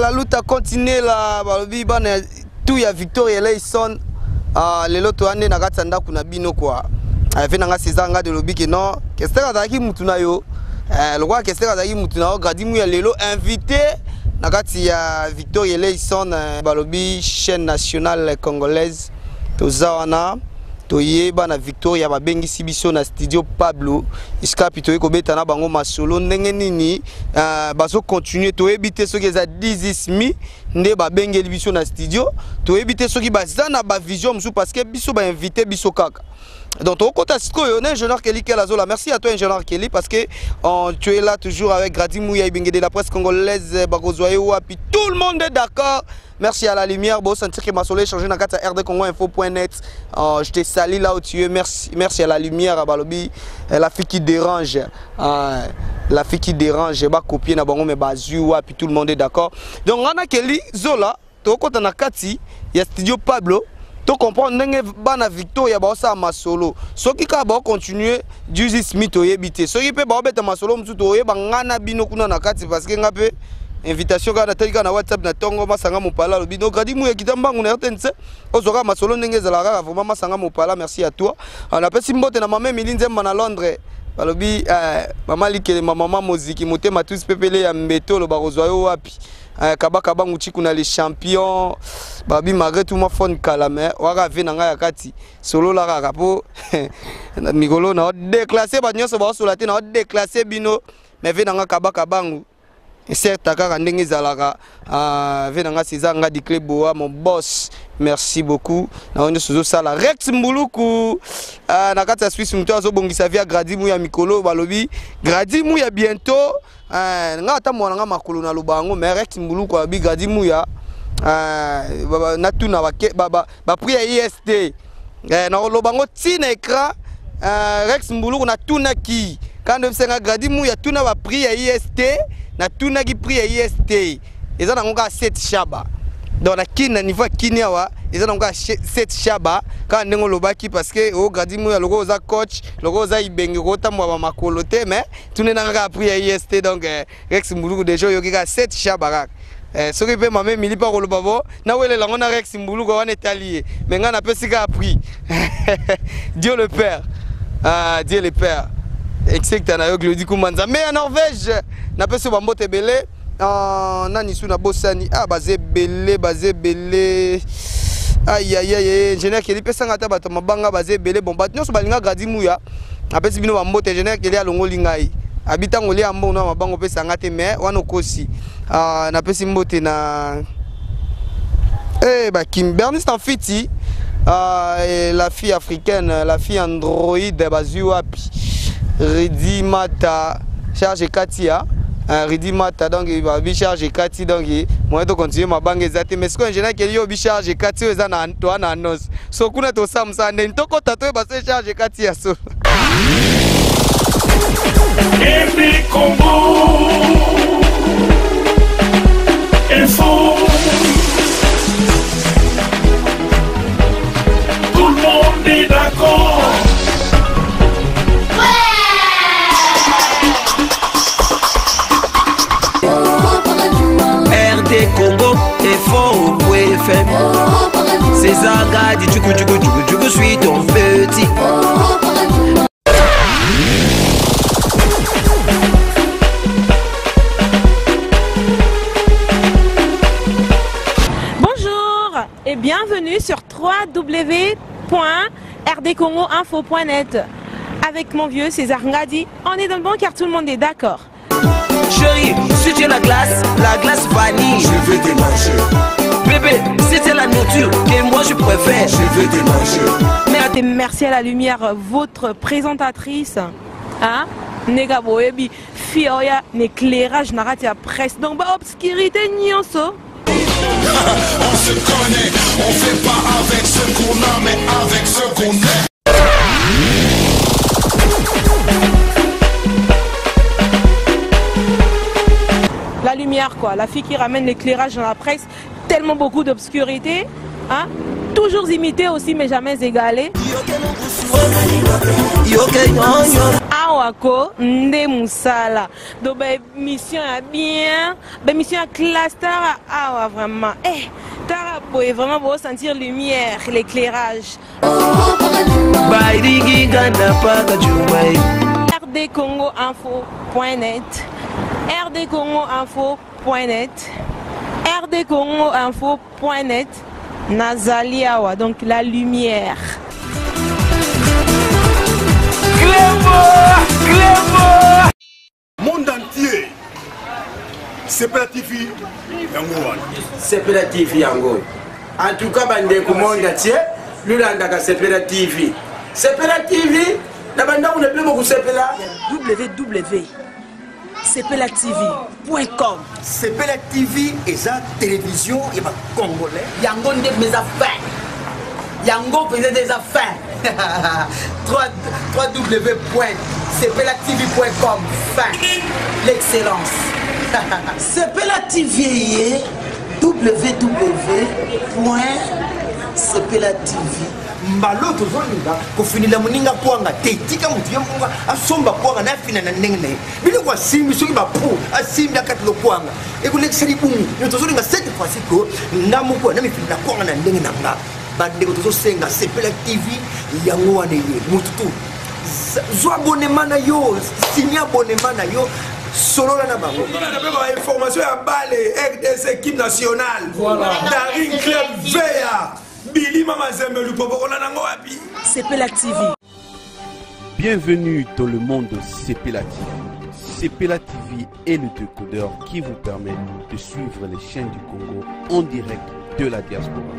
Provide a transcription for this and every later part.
la lutte a continué là, tout y a Victoria Leison, les loto ande na gatanda kuna bino quoi. Avec nanga César de lobby que non, qu'est-ce que ça mutuna yo? Le roi qu'est-ce que ça mutuna gradi mu ya lelo invité na gati ya Victoria Leison balobi chaîne nationale congolaise tozawana. Toyeba na Victoria babengi sibiso na studio Pablo iskapi toye kobeta na bango masolo ndenge nini bazo continuer toyebite soki eza 10 nde babengi biso na studio toyebite soki bazana ba vision musu parce que biso ba invité biso kaka. Donc tu es ingénieur Kelly Kelazola. Merci à toi ingénieur Kelly parce que tu es là toujours avec Grady Mouya Ibengede de la presse congolaise Bagozoye Wapi. Tout le monde est d'accord. Merci à la lumière. Bon sentir que ma soleil changé dans la rdcongoinfo.net. Je te salue là où tu es. Merci à la lumière à Balobi. La fille qui dérange. La fille qui dérange. Ba copier na bango mais bazu Wapi. Tout le monde est d'accord. Donc on a Kelly Zola. Tu es na Kati. Il y a studio Pablo. Tu comprends que bana Victoria ba sa masolo soki ka ba continuer Jesus Smith oyebite soki pe ba beta masolo msuto oyeba ngana bino kuna na kati parce que ngape invitation ka na telika na WhatsApp na tongo masanga mopala lo bino gradi mu ya kitambangu na RTNC ozoka masolo ndenge za la vraiment masanga mopala. Merci à toi. On appelle Simbote na maman Milinzemba na Londres balobi mama likele mama moziki motema tous pepele ya mbeto lo barozoyo wapi kabaka bangu chikuna les champions babi malgré tout ma phone kalame waka venanga ya kati solo la kaka po mikolo na déclasser ba nyonso ba solate na déclasser bino mais venanga kabaka bangu certes kaka ndenge zalaka venanga César nga di club boa mon boss. Merci beaucoup. Na onde sozo sala Rex Mbuluku na kati ya Suisse mto azo bongisa via Grady Mouya mikolo balobi Grady Mouya bientôt nga ata mwana nga makolo na lubango mais Rex Mbuluku abi Grady Mouya na tuna ba priya IST na lubango tina écran Rex Mbuluku na tuna ki quand on senga Grady Mouya tuna ba priya IST na tuna ki priya IST eza na ngoka 7 shaba. Dans la kina niveau kini awa ils ont encore 7 shaba quand ndengo lobaki parce que au Grady Mouya logo za coach logo za ibenge kota mwa makolo te mais tune na nga appris à IST donc Rex Mbuluku déjà yoki ka 7 shaba ce qui peut mame milipa ko lobabo na wele la ngona Rex Mbuluku wana etalier mais nga na pesi ka appris Dieu le Père Dieu le Père exact na yo Glody Kumanza mais en Norvège na pesi bambote belé nani suna bosani bazé belé aïe aïe aïe ingénieur Kelly pesa ngata bato mabanga bazé belé bon bat nyonso balinga Grady Mouya apesi bino bambote ingénieur Kelly alongoli ngai habita ngoli ambo na mabango pesa ngate mais wana kosi na pesi mbote na Kim Bernice en fiti la fille africaine la fille android bazu wapi Ridi Mata charge Katia Ridi Mata donc il va charge Kati donc moi to continuer ma banque exacte mais ce que ingénieur Kelly yo charge Kati eza na to na annonce so kuna to samsa ndeni to kota to ba se charge Kati ya so Every combo info tout le monde est d'accord. Congo et fort au FM. César Grady, je suis ton petit. Bonjour et bienvenue sur www.rdcongoinfo.net avec mon vieux César Grady. On est dans le bon car tout le monde est d'accord. Chérie, si tu es la glace vanille, Je vais te manger. Bébé, si c'est la nourriture que moi je préfère, Je vais te manger. Merci à la lumière, votre présentatrice. Hein? Nega boebi, fioya, n'éclairage, narrate à presse. Donc, bah, obscurité, nyonso. On se connaît, on fait pas avec ce qu'on a, mais avec ce qu'on est. La lumière quoi, la fille qui ramène l'éclairage dans la presse, tellement beaucoup d'obscurité, hein? toujours imité aussi, mais jamais égalé. Awako, Nde Moussala. Donc, mission à bien, mission à cluster, awa vraiment. Eh, Tarapo est vraiment pour sentir lumière, l'éclairage. rdcongoinfo.net rdcongoinfo.net rdcongoinfo.net Nazaliawa, donc la lumière. Monde entier, Sepela TV yango. Sepela TV yango. En tout cas, bande ko monde entier, lulanda Sepela TV. Sepela TV, na banda on ne peut pas Sepela. www.sepelatv.com. Sepela TV et sa télévision et ma congolais. Yango nde mes affaires. Yango faisait des affaires. www.sepelatv.com. Fin. L'excellence. Sepela TV. www.sepelatv. Mbalo tozolinga kofinila muninga kwanga tetika mutu yamunga asomba kwanga na fina na ndenge bili kwa simbi soki ba pu asimbi akati lo kwanga ekulekisali bungu tozolinga cette fois-ci ko ndamu kwa na mifina kwanga na ndenge nanga bande ko tozosenga Sepela TV yango wane ye mutu tu zo abonnement na yo signa abonnement na yo solo na bango On a information à Balé RDC équipe nationale. Voilà. Daring Club Veya. Billy Mama Zembelu Popo on a nango wapi. Sepela TV. Bienvenue dans le monde de Sepela TV. Sepela TV est le décodeur qui vous permet de suivre les chaînes du Congo en direct de la diaspora.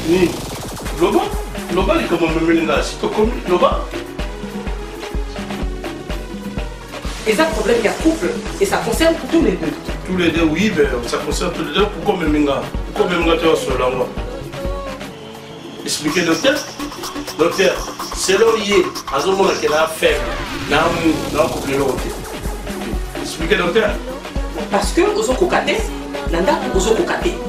Oui. Loba est comme un ménage. C'est comme Loba. Et ça, problème, il y a couple, et ça concerne tous les deux. Tous les deux, oui, mais ça concerne tous les deux. Pourquoi Méminga tu as sur la loi? Expliquez, docteur. Docteur, c'est là où il est. À ce moment-là, qu'il a fait. Dans le couple de l'autre. Expliquez, docteur. Parce que, aux autres cocatés, nanda aux autres cocatés.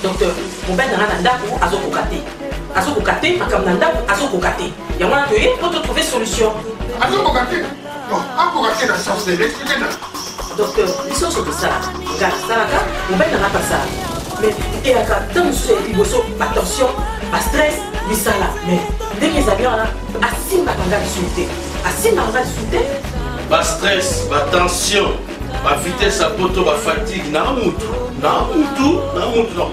Docteur, mon ben nanda aux autres cocatés. À ce cocaté, ma cam nanda aux autres cocatés. Il y a un atelier pour te trouver solution. À ce cocaté? Non, à cocaté dans le sens de l'expliquer. Docteur, ils sont sur ça. Regarde, ça là, mon ben n'a pas ça. Mais, et à quand nous sommes attention, pas stress, mais ça là. Mais, dès que les avions là, assis ma tanga de souté. Assis ma tanga de souté. Pas stress, pas tension, pas vitesse à poto, pas fatigue, n'a moutou, n'a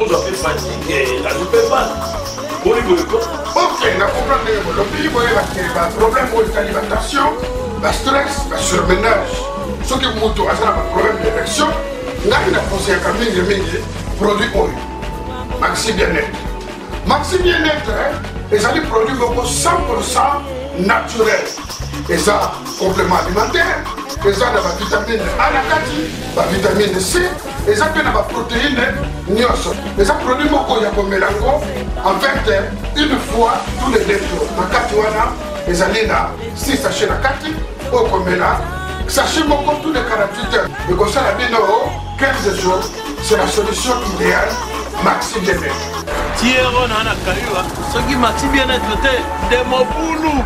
pas fatigue, là je peux pas. Ok, on a compris que le pays va avoir un problème d'alimentation, le stress, le surménage. Ce qui est un problème d'érection, on a conseillé à Mingi produit oil. Maxi Bien-être. Maxi Bien-être, les produits 100% naturels. Et ça, complément alimentaire, et ça, la vitamine A, la vitamine C, et ça, la protéine, et ça, produit beaucoup de mélango. En fait, une fois tous les 2 jours, dans 4 jours, et ça, 6 sachets à 4 au coméla. Sachez beaucoup tous les 48 heures. Et comme ça, la bien 15 jours, c'est la solution idéale, Maxi Bien-être. Thierry Nana Kayua, ce qui Maxi Bien-être, de Moboulou.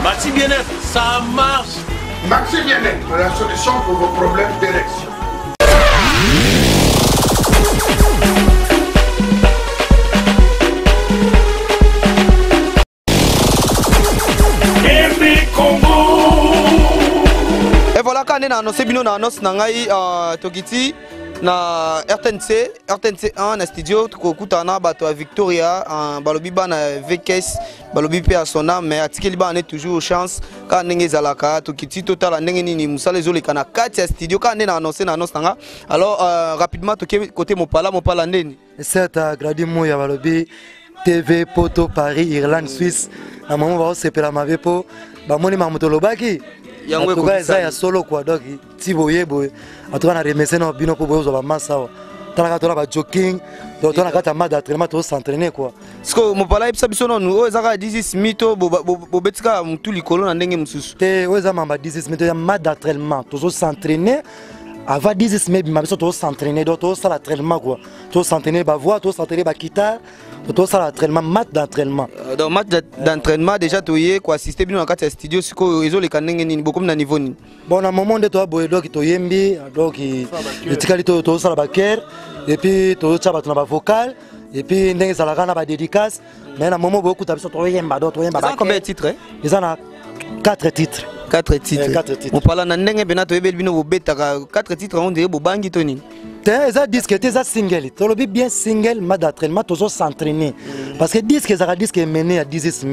Maxi Bien-être, ça marche. Maxi Bien-être, la solution pour vos problèmes d'érection. Et voilà quand on a annoncé bino na annonce nangai Tokiti na RTNC 1 na studio kokutana bato à Victoria en balobi bana VKS balobi pe à son âme mais atikeli ba on est toujours chance quand ndenge zalaka Tokiti total ndenge nini musala ezoleka na kati ya studio quand on a annoncé na annonce nanga alors rapidement toke côté mopala ndeni certes gradi moya balobi TV Poto Paris Irlande Suisse na maman va sepela mavepo ba moni mamuto lobaki yango ko eza ya solo kwa donc tiboye boye en tout cas na remercier no bino po bozo ba massa tala ka ba jogging donc on a kata ma d'entraînement to s'entraîner quoi parce que mopala ipsa biso no o ezaka 16 mito bo betika mutu likolo na ndenge mususu te o eza mamba 16 mito ya ma d'entraînement to s'entraîner avant 10 mai bima biso to s'entraîner donc to ça l'entraînement quoi to s'entraîner ba voix to s'entraîner ba guitare to ça l'entraînement mat d'entraînement donc mat d'entraînement déjà to yé quoi assister bino na kati studio siko ezo le kanenge ni beaucoup na niveau ni bon na moment de to boy donc to yembi donc le tikali to ça la ba cœur et puis to tcha ba na ba vocal et puis ndenge ça la kana ba dédicace mais na moment beaucoup ta biso to yemba donc to yemba ba combien de titres ils en a 4 titres. 4 titres. 4 titres. On parle de ndenge benato ebel bino bobeta 4 titres on dirait bobangi toni. Ça disque ça single. Tu le bien single mais d'entraînement toujours s'entraîner parce que disque ça disque mené à 10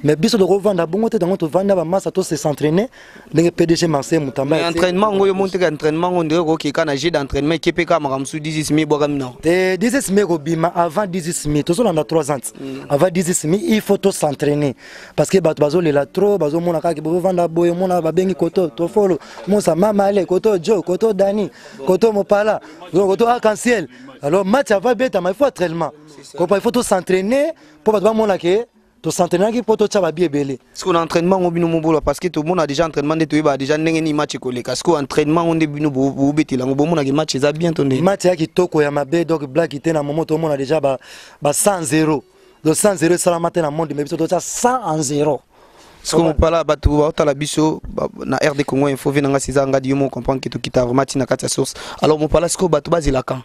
mais biso de revendre bongo te dans to vendre ba massa to se s'entraîner ndenge PDG Marseille Mutamba. Mais entraînement ngoyo monte ka entraînement on dirait ko kana jeu d'entraînement KPK makamsu 10 000 boga mina. Te 10 000 robima avant 10 000 to so dans 3 ans. Avant 10 000 il faut to s'entraîner parce que bato bazo lela trop bazo mona ka ke bo vendre boyo mona ba bengi koto to follow mon sa mama ale koto Joe koto Dani koto Mopala koto arc-en-ciel. Alors match va bête mais il faut entraînement. Il faut to s'entraîner pour pas mona ke to s'entraîner qui pour to tchaba bien belé. Est-ce qu'on entraînement on bino mobolo parce que tout le monde a déjà entraînement de to ba déjà ndenge ni match ko le parce que entraînement on de bino bo beti la bo mona ke match za bien tonné. Match ya kitoko ya mabe donc black ité na moment to mona déjà ba 100-0. Donc 100-0 ça la matin na monde mais to 100-0. Ce qu'on parle à Batou, à la biso, na RD Congo Info, venant à César, Dieu comprendre que tu quittes Armati na katia source. Alors mon parle à ce que Batou Bazila quand.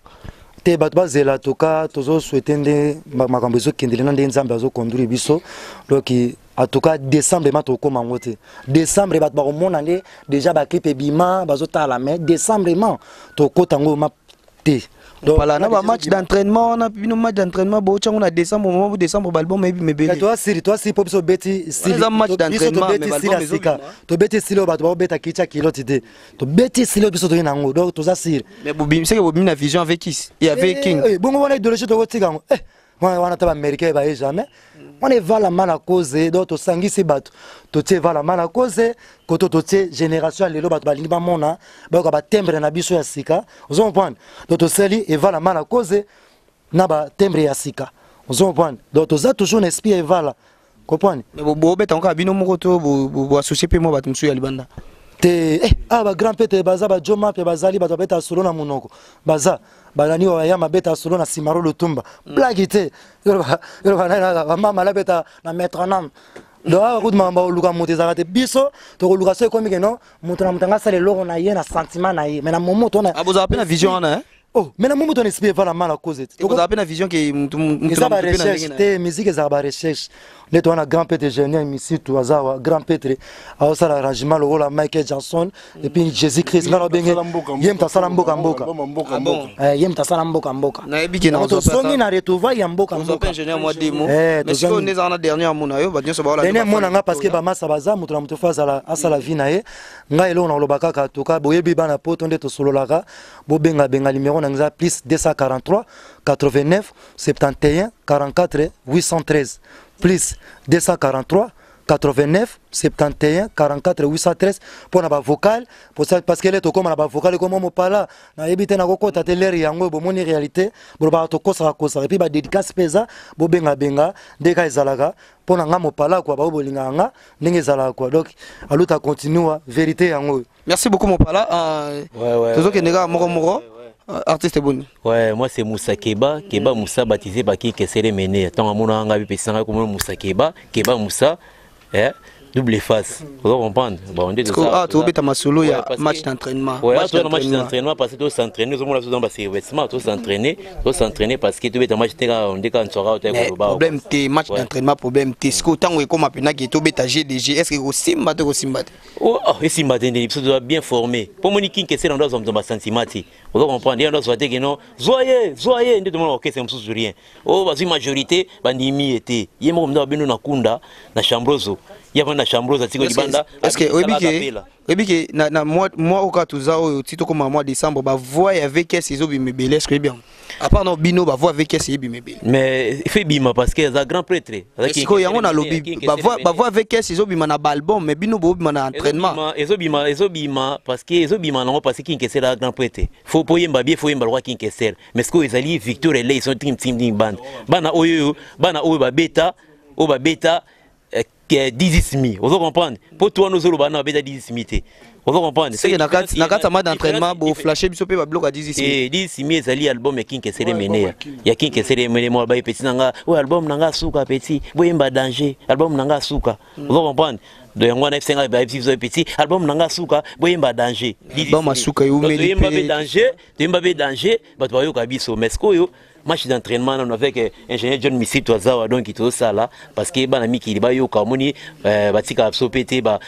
Te Batou Bazila toka, tozo souhaitende makambezo kendele na ndenzambe azo conduire biso. Donc en tout cas décembre mato ko mangote. Décembre Batou ba mona ne déjà ba clip bima bazo ta la main décembre man to ko tango ma te. Donc voilà, on a un match d'entraînement, on a un match d'entraînement, on a décembre, au moment décembre, l'album est bien. Toi, si pour ce bêtis, si un match d'entraînement, tu bêtis si le bateau bêta qui t'a kilo t'idée. Tu bêtis si le biso de n'ango, donc tu as sir. Mais Bobim, c'est que Bobim a vision avec qui? Il y avait King. Bon, on est de l'autre côté, on a pas américain, jamais. On est va la mal à cause, donc tu sangi si bateau. Tu va la mal à cause, quand tu génération les lots bateau mona, bah timbre na biso ya sika, vous comprenez? Donc tu sali et va la mal à cause, na ba timbre ya sika, vous comprenez? Donc tu as toujours un esprit et va là, comprenez? Mais bon bet encore bino moto, bo associé pe mo bateau monsieur Alibanda. Te ba grand pete baza ba joma pe bazali ba beta solo na munoko baza banani wa ya mabeta solo na simaro lutumba blagite yo ba mama la beta na metronome do a route mamba luka moteza te biso to luka so komi ke no mutana mutanga sale loro na ye na sentiment na ye mais na momo to na abuza pe na vision na oh mais na momo to na esprit va la mala cause to abuza pe na vision ke mutu ça ba recherche te musique za ba recherche ne to na grand pete génial misi to azawa grand pete a ça l'arrangement le rôle Michael Jackson et puis Jésus Christ ngalo benge yem ta sala mboka mboka yem ta sala mboka mboka na ebiki na to songi na retrouva ya mboka mboka ingénieur moi demo mais ce qu'on est en dernier mona yo ba nyoso ba la dernier mona nga parce que ba masa baza mutu na mutu faza la asala vie na ye nga elo na lobaka ka to ka boyebi bana poto nde to sololaka bo benga benga numéro na nga plus 243 89 71 44 813 plus 243 89 71 44 813 pour na ba vocal pour ça parce que les to comme na ba vocal comme mo pala na ebite na kokota te l'air yango bo moni réalité bo ba to kosa kosa et puis ba dédicace pesa bo benga benga ndeka ezalaka pour na nga mo pala quoi ba bolinga nga ndenge ezalaka quoi donc aluta continue vérité yango. Merci beaucoup mon pala toujours que ndeka moko artiste bon. Ouais, moi c'est Moussa Keba, Keba Moussa baptisé par qui Kessere Mené. Tant à mon anga bi pesanga comme Moussa Keba, Keba Moussa double face. Vous comprenez? Bon, on dit ça. Ah, tu obéis à ma solo, il y a match d'entraînement. Ouais, tu as un match d'entraînement parce que tu s'entraîner, nous sommes dans bas vêtements, tu s'entraîner parce que tu obéis à match on dit quand tu auras au problème tes match d'entraînement problème tes sco tant que comme apena qui tu obéis à GDG, est-ce que au simba oh, et simba tu dois bien former. Pour moniquer que c'est dans nos sentiments. Vous comprenez? Il y a d'autres que non, zoyez, ndé tout le monde OK, c'est un souci rien. Oh, vas-y majorité bandimi était. Yemo mdo bino na kunda na chambrozo. Il y a une chambre à Tigo Banda. Est-ce que oui, na moi au cas tout ça au titre comme mois décembre bah voir avec quel ciseaux bi me belé est-ce que bien. À part non bino bah voir avec quel ciseaux bi me belé. Mais fait bima parce que ça grand prêtre. Est-ce que y a on a lobby bah voir avec quel ciseaux bi mana album mais bino bo mana entraînement. Ezo bima parce que ezo bima non parce qu'il que la grand prêtre. Faut yemba bien faut yemba roi qui que mais ce que ils alliés Victor et là ils sont team band. Bana oyo ba beta 10 vous comprenez pour toi nous allons bana beta 10 vous comprenez c'est que nakata ma d'entraînement bo flasher biso pe ba bloc à 10 et 10 ezali album ya King Kesele Mene ya King Kesele Mene moi ba petit nanga o album nanga suka petit boyemba danger album nanga suka vous comprenez de yango na fsenga ba petit album nanga suka boyemba danger album asuka yo meli pe danger ba to yo kabiso mesko yo match d'entraînement avec ingénieur John Missi Tozawa donc tout ça là parce que banami qui ba yo kamoni batika sopete ba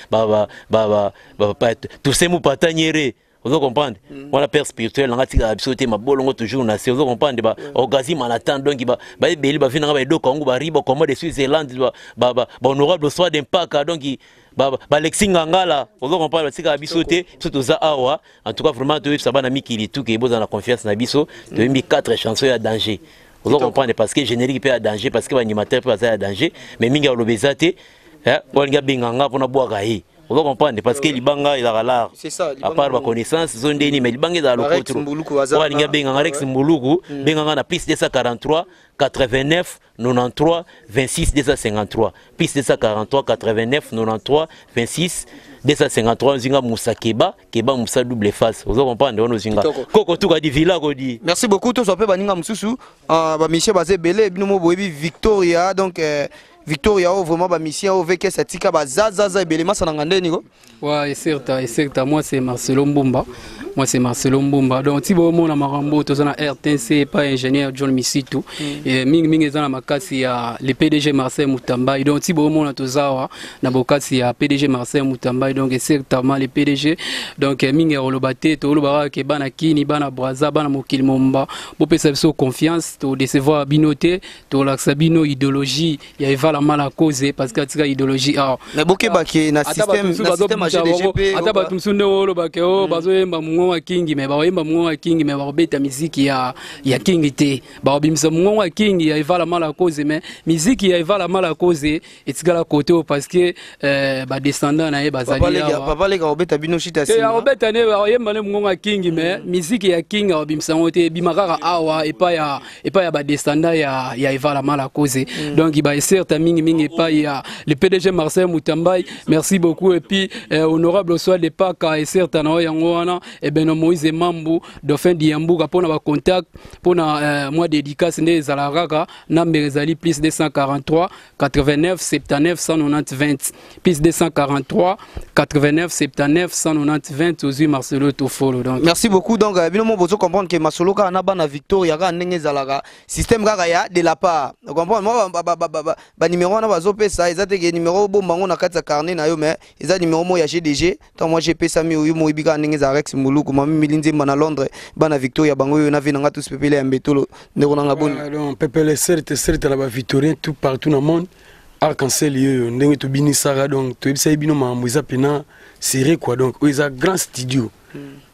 tout ces mots pataniere vous comprenez on a père spirituel on a tika absoluté ma bolongo toujours na vous comprenez ba ogazi manatan donc ba beli ba vina ba do kongo ba ribo comme de Suisse-Zélande ba honorable soit d'impact donc ba Lexi Ngangala vous comprenez tika absoluté surtout ça awa en tout cas vraiment tu ça banami qui tout que besoin la confiance na biso tu mis 4 chansons à danger vous comprenez parce que générique peut à danger parce que l'animateur peut à danger mais minga l'obésité hein on nga binganga pour na boire vous comprenez parce que libanga il a l'art c'est ça à part ma connaissance zone deni mais libanga za lokotro wa linga benganga Rex Mbuluku benganga na plus 243 89 93 26 253 plus 243 89 93 26 253 zinga Moussa Keba Moussa double face vous comprenez on zinga koko tuka di villa ko di merci beaucoup to so pe baninga mususu ba Michel Bazé belé bino mo boyebi Victoria donc Victoria vraiment ba mission avec cette tika ba zaza belema sananga ndeni ko ouais c'est certain moi c'est Marcelo Mbumba donc si vous avez marambo to na RTC pas ingénieur John Misitu et mingi ezana makasi ya le PDG Marcel Mutamba donc si vous avez tozawa na bokasi ya PDG Marcel Mutamba donc certainement le PDG donc mingi rolobate to lobara ke bana kini bana braza bana mokili momba bo pesa biso confiance to décevoir binoté to laxa bino idéologie ya evala mala cause parce que tika idéologie mais boké baké na système GDGP ata batumsunde wolo bake o bazoyemba mungo wa King mais baoyemba mungo wa King mais babeta musique ya King te babimisa mungo wa King ya evala mala cause mais musique ya evala mala cause etikala côté parce que ba descendant na ye bazali papa les babeta bino chita si ya babeta ne baoyemba ne mungo wa King mais musique ya King babimisa ngote bimakaka awa epa ya ba descendant ya evala mala cause donc il ba certain mingi pas ya le PDG Marcel Mutamba merci beaucoup et puis honorable soit de Paka et certain yango wana et ben Moïse Mambu Dauphin Diambuka pour na contact pour na moi dédicace ne zalaraka number ezali plus 243 89 79 190 20 plus 243 89 79 190 20 aux Marcelo Tofolo donc merci beaucoup donc bino mo bozo comprendre que Masolo ka na bana Victoria ka ndenge zalaka système kaka ya de la part vous comprenez moi ba numéro na bazo pesa ezate ke numéro bombango na kati carnet na yo mais eza numéro mo ya GDG tant moi j'ai pesa mi yo mo ibika ndenge za Rex Mbuluku mami milinze na Londres bana Victoria bango yo na vinanga tous pepele ya mbetolo ndeko na ngaboni donc pepele certes la ba Victorien tout partout dans le monde arc-en-ciel yo ndenge to binisara donc to ebisa bino mambuza pena serré quoi donc ils grand studio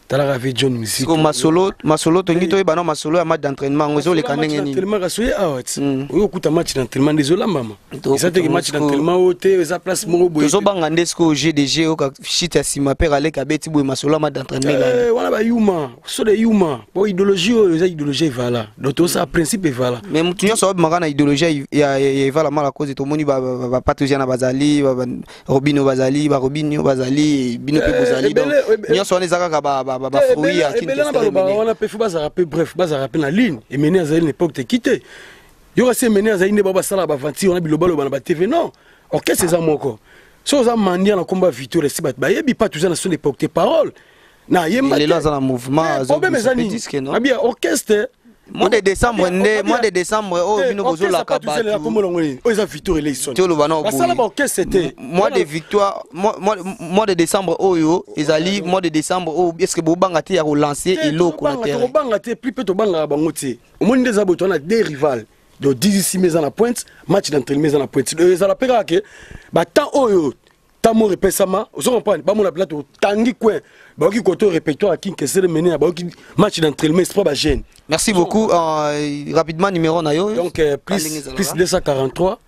Tala avec John Music. Masolo tongito e bana masolo ya match d'entraînement ngozo le kanenge ni. Tellement rasoye awat. Oyo kuta match d'entraînement désolé mama. Ça te match d'entraînement oté eza place moko boye. Tozo banga ndesko GDG o ka shit ya sima père ale ka beti boye masolo match d'entraînement là. Wana ba yuma, so de yuma. Bo idéologie eza idéologie vala. Donc to ça principe vala. Mais mutu nyo so ba na idéologie ya vala mala cause to moni ba partager na bazali ba Robinho bazali ba Robinho bazali bino pe bazali donc nyo so nezaka ka ba fruit à qui on a fait bref baza rappel la ligne et mener à une époque te quitter yo reste mener à une baba sala ba vanti on a bilobalo ba TV non OK c'est ça moko so za mandia na combat victoire si ba yebi pas toujours na son époque tes paroles na yemba il est là dans le mouvement na bien orchestre mois de décembre oh vino bozo la kabatu oh eza victoire election to lo bana ba sala ba orchestre c'était mois de victoire mois de décembre oyo ezali mois de décembre oh est-ce que bo banga te ya relancer eloko na terre banga te plus peut to banga bango te au monde des aboto na deux rivales de 16 mises à la pointe match d'entraînement à la pointe ça la pera que ba temps oyo tamo repesama on comprend ba mon la plateau tangi coin ba ki koto répertoire qui que c'est mener ba ki match d'entraînement c'est pas ba gêne. Merci beaucoup rapidement numéro na yo donc plus 243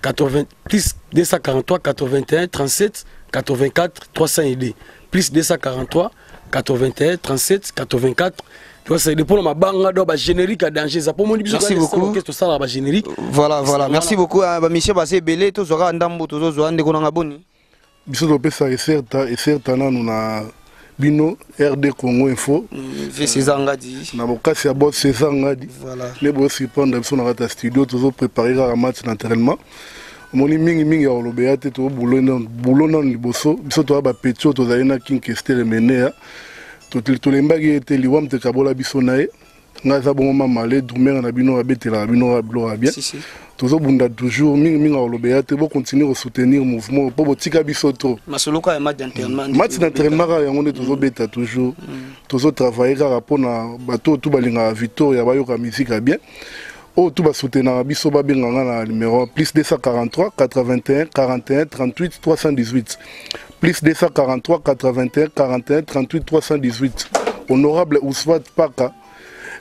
80 plus 243 81 37 84 300 aider plus 243 81 37 84 tu vois ça dépend ma banga do ba générique à danger ça pour mon biso merci beaucoup que ça ba générique voilà merci beaucoup ba monsieur basé belé to zora ndambo to zo ande ko nga boni biso do pesa et certain nous na bino RD Congo Info César Ngadi na bokasi ya boss César Ngadi voilà les boss répondre biso na rata studio to préparer un match d'entraînement moni mingi ya olobea te to boulot non liboso biso to ba petio to zaina king kestere menea to lembagi ete liwam te kabola biso nae nga za bon mama le drumer na bino abetela bino ablo bien tozo bunda toujours mingi ya olobea te bo continuer à soutenir mouvement po botika biso to masoloka ya match d'entraînement ya ngone tozo beta toujours tozo travailler kaka pona bato tout balinga victoire ya bayoka musique bien. Oh, tout va soutenir biso ba benganga na numéro plus 243 81 41 38 318 plus 243 81 41 38 318 honorable Ouswat Paka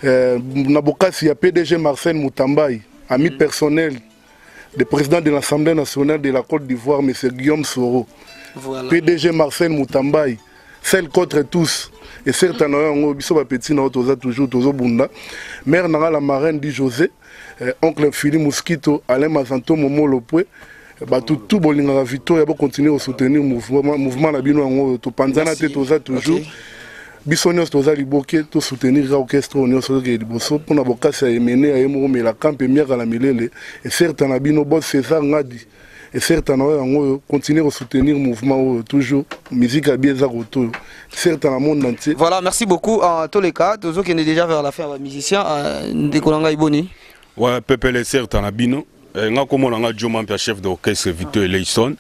na bokasi ya PDG Marcel Moutambaï ami personnel du président de l'Assemblée nationale de la Côte d'Ivoire M. Guillaume Soro voilà. PDG Marcel Moutambaï celle contre tous et certainement biso ba petit na toza toujours tozo bunda mère na la marraine di José oncle Philippe Mosquito Alain Mazanto Momo Lopwe ba tout bolinga la victoire ba continuer à soutenir mouvement na bino ngo to panzana te toza toujours biso nyos toza liboke to soutenir orchestre nyos ke liboso pona bokasi ya emene ya emo mais la camp miaka la milele et certainement bino boss César Ngadi et certainement on continue à soutenir le mouvement toujours musique à bien zaroto certainement monde entier. Voilà, merci beaucoup en tous les cas tous qui est déjà vers la fin musicien de Kolanga Iboni. Ouais, Pepe les certainement bino nga comme nga Joma Mpia chef d'orchestre Victor Eleison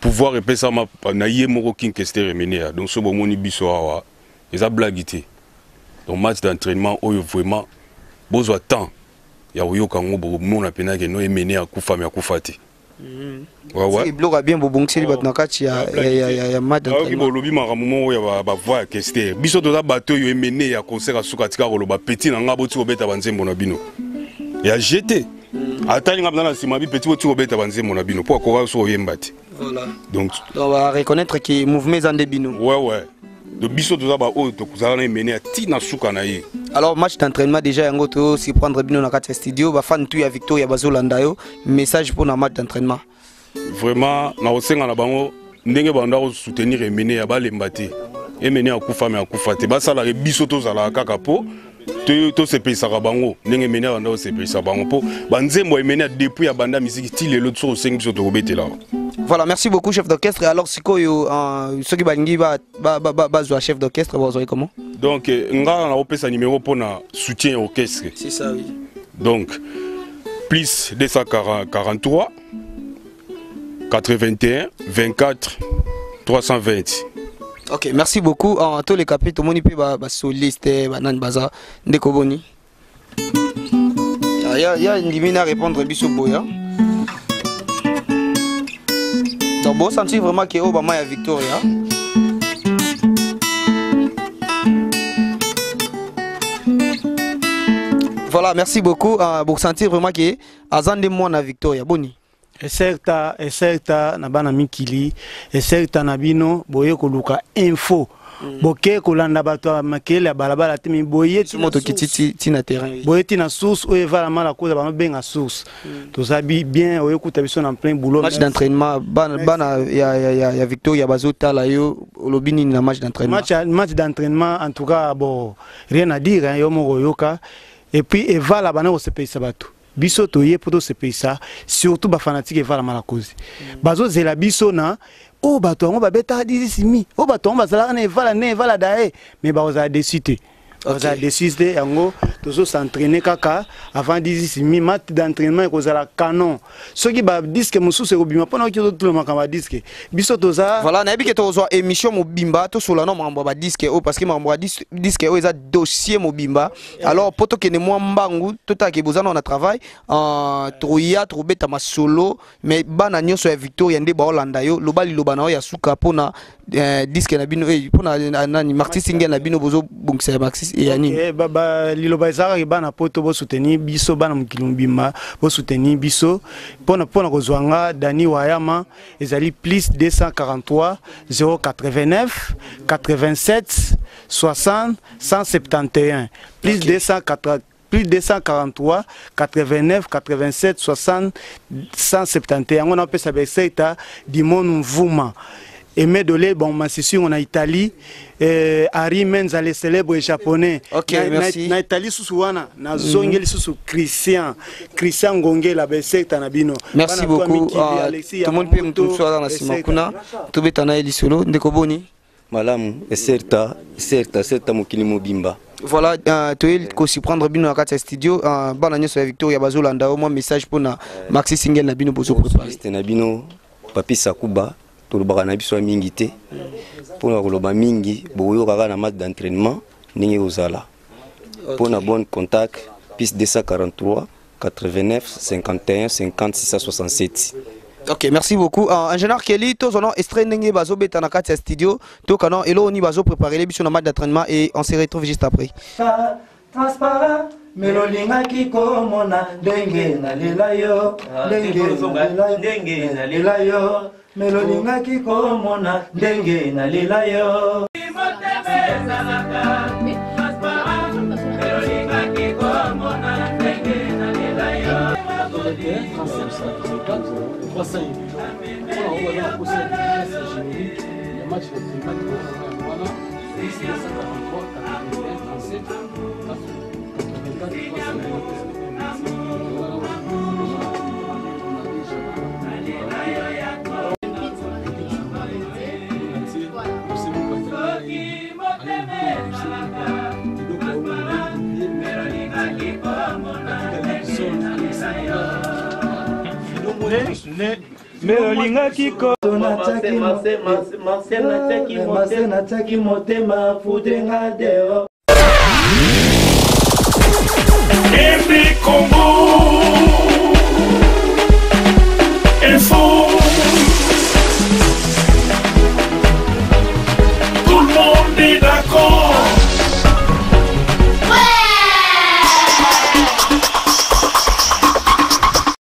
pouvoir et ça ma naie moko king kestere menea donc so bomoni biso awa les a blaguité donc match d'entraînement oyo vraiment besoin temps ya oyoka ngo mona pena ke no menea kufa me akufati. Ouais. Bloc a bien bobongsi batna kati ya madame. Ah, bo lobi maramumo ya ba voix kester. Biso to da bateau yo emene ya concert a suka tika ko ba petit na ngabo ti obeta banzembo na bino. Ya jeté. Atali ngabna na sima bi petit ti obeta banzembo na bino. Pour ko so yembati. Voilà. Donc on va reconnaître que mouvement zande bino. Ouais. De biso to da ba o to kuzala na emene ya ti na suka na ye. Alors match d'entraînement déjà yango to si prendre bino na kati studio ba fan tu ya Victoria Bazolanda yo message pour na match d'entraînement. Vraiment na osenga na bango ndenge banda ko soutenir emene ya balembate emene akufa me akufa te basala ke biso to zala kaka po to se pesa bango ndenge emene banda se pesa bango po banzembo emene depuis ya banda musique ti lelo to osenga biso to kobetela. Voilà, merci beaucoup chef d'orchestre. Alors sikoyo ceux qui balingi ba zo chef d'orchestre vous avez comment? Donc nga na opesa numéro pour na soutien orchestre. C'est ça oui. Donc plus 243 81 24 320. Ok, merci beaucoup. En tous les capitaux, moni pe ba soliste, banan baza ndeko boni. Ya ndimi na répondre biso boya. Donc bon sentir vraiment que Obama ya Victoria. Voilà, merci beaucoup pour sentir vraiment que azande moi na Victoria boni. Et certa na bana mikili et certa na bino boye ko luka info boke ko landa bato makele balabala timi boye moto kititi tina terrain boye tina source o eva mala cause ba benga source to sabi bien o écoute biso en plein boulot match d'entraînement bana ya Victoria bazota la yo lobini na match d'entraînement match d'entraînement en tout cas bon rien à dire yo mo yoka et puis eva la bana o se paye sabato biso toye poto se paye ça surtout ba fanatique eva la mala cause bazo zela biso na o bato ngo babeta disimi o bato ngo bazala na eva la dae mais ba oza décider oza décider yango tozo s'entraîner kaka avant disimi mat d'entraînement ko zala canon ceux qui ba disque mususu ko bima pona ki to le makamba disque biso toza voilà na biki tozo émission mobimba to sola no mambo ba disque o parce que mambo disque o eza dossier mobimba alors poto ke ne moi mbangu tota ke bozana na travail troya trobeta ma solo mais bana nyoso ya Victoria nde ba Holanda yo lobali lobana o ya suka pona disque na bino pona nani Marxi Singa na bino bozo bungisa Marxi surprise et anime. Liloba ezara bana poto bo soutenir biso bana mkilumbima bo soutenir biso pona kozwanga Dani Wayama ezali plus 243 089 87 60 171 plus 243 89 87 60 171 on appelle ça Beseta Dimon Mvuma. Aimé Dolé, bon, ma c'est sûr, on a Italie. Harry Menza, les célèbres japonais. Ok, merci. Na Italie, sous Souana, na Zongeli, sous Christian Ngongé, la Besek, Tanabino. Merci beaucoup. Tout le monde peut me trouver dans la Simakuna. Tout le monde est solo. Ndekoboni. Malam, certa, Mokili Mobimba. Voilà, tu es aussi prendre Bino à 4 studio. Bonne année sur la Victoria Bazolanda. Au moins, message pour Maxi Single Nabino Bozo préparé. C'était Nabino, Papi Sakuba. Tolobaka na biso mingi te pona koloba mingi boyo kaka na match d'entraînement ningi ozala pona bon contact plus 243 89 51 50 667. Ok, merci beaucoup. Ingénieur Kelly, tous on a extrait ningi bazo beta na kati studio to kana elo oni bazo préparer les biso na match d'entraînement et on se retrouve juste après. Transparent melolinga kiko mona ndenge na lelayo ndenge na lelayo melolinga kiko mona ndenge na lelayo melolinga kiko nataki motema fudenga deo Ebi Congo Info. Tout le monde est